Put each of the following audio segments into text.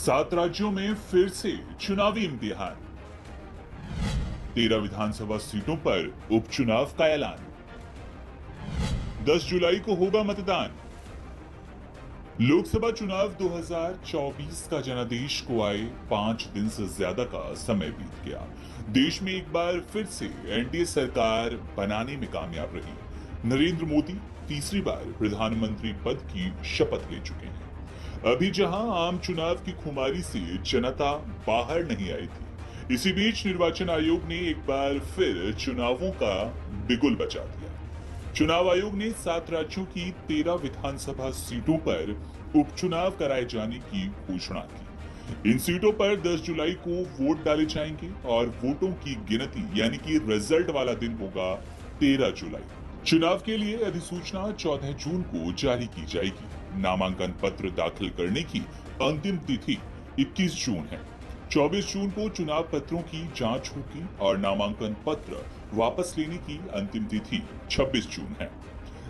7 राज्यों में फिर से चुनावी इम्तिहान। 13 विधानसभा सीटों पर उपचुनाव का ऐलान। 10 जुलाई को होगा मतदान। लोकसभा चुनाव 2024 का जनादेश को आए 5 दिन से ज्यादा का समय बीत गया। देश में एक बार फिर से एनडीए सरकार बनाने में कामयाब रही। नरेंद्र मोदी तीसरी बार प्रधानमंत्री पद की शपथ ले चुके हैं। अभी जहां आम चुनाव की खुमारी से जनता बाहर नहीं आई थी, इसी बीच निर्वाचन आयोग ने एक बार फिर चुनावों का बिगुल बजा दिया। चुनाव आयोग ने 7 राज्यों की 13 विधानसभा सीटों पर उपचुनाव कराए जाने की घोषणा की। इन सीटों पर 10 जुलाई को वोट डाले जाएंगे और वोटों की गिनती यानी कि रिजल्ट वाला दिन होगा 13 जुलाई। चुनाव के लिए अधिसूचना 14 जून को जारी की जाएगी। नामांकन पत्र दाखिल करने की अंतिम तिथि 21 जून है। 24 जून को चुनाव पत्रों की जांच होगी और नामांकन पत्र वापस लेने की अंतिम तिथि 26 जून है।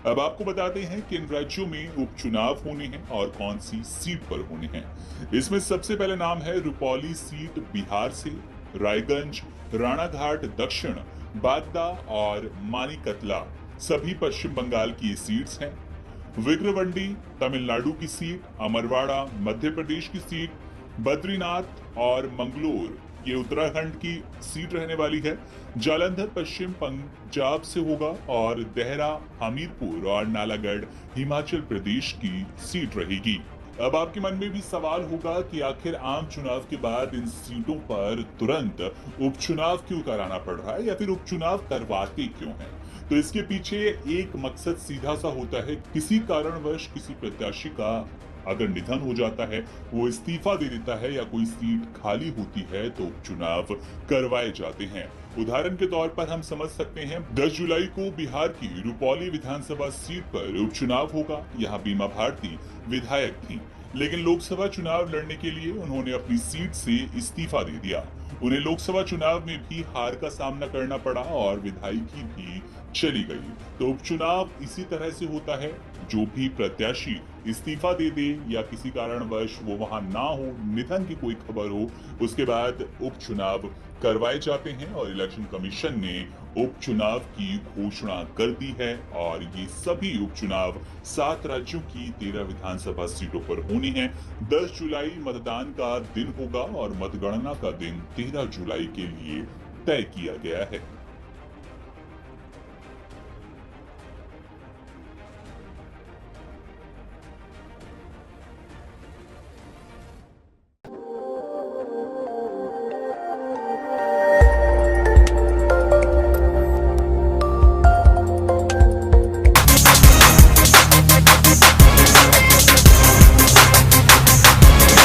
अब आपको बताते हैं कि इन राज्यों में उपचुनाव होने हैं और कौन सी सीट पर होने हैं। इसमें सबसे पहले नाम है रुपौली सीट बिहार से, रायगंज, राणाघाट दक्षिण, बागदा और मानिकतला सभी पश्चिम बंगाल की सीट्स हैं। विक्रवंडी तमिलनाडु की सीट, अमरवाड़ा मध्य प्रदेश की सीट, बद्रीनाथ और मंगलोर ये उत्तराखंड की सीट रहने वाली है। जालंधर पश्चिम पंजाब से होगा और देहरा, हमीरपुर और नालागढ़ हिमाचल प्रदेश की सीट रहेगी। अब आपके मन में भी सवाल होगा कि आखिर आम चुनाव के बाद इन सीटों पर तुरंत उपचुनाव क्यों कराना पड़ रहा है या फिर उपचुनाव करवाते क्यों हैं। तो इसके पीछे एक मकसद सीधा सा होता है, किसी कारणवश किसी प्रत्याशी का अगर निधन हो जाता है, वो इस्तीफा दे देता है या कोई सीट खाली होती है तो उपचुनाव करवाए जाते हैं। उदाहरण के तौर पर हम समझ सकते हैं 10 जुलाई को बिहार की रुपौली विधानसभा सीट पर उपचुनाव होगा। यहाँ बीमा भारती विधायक थी, लेकिन लोकसभा चुनाव लड़ने के लिए उन्होंने अपनी सीट से इस्तीफा दे दिया। उन्हें लोकसभा चुनाव में भी हार का सामना करना पड़ा और विधायकी भी चली गई। तो उपचुनाव इसी तरह से होता है, जो भी प्रत्याशी इस्तीफा दे दे या किसी कारणवश वो वहां ना हो, निधन की कोई खबर हो, उसके बाद उपचुनाव करवाए जाते हैं और इलेक्शन कमीशन ने उपचुनाव की घोषणा कर दी है। और ये सभी उपचुनाव 7 राज्यों की 13 विधानसभा सीटों पर होनी है। 10 जुलाई मतदान का दिन होगा और मतगणना का दिन 13 जुलाई के लिए तय किया गया है।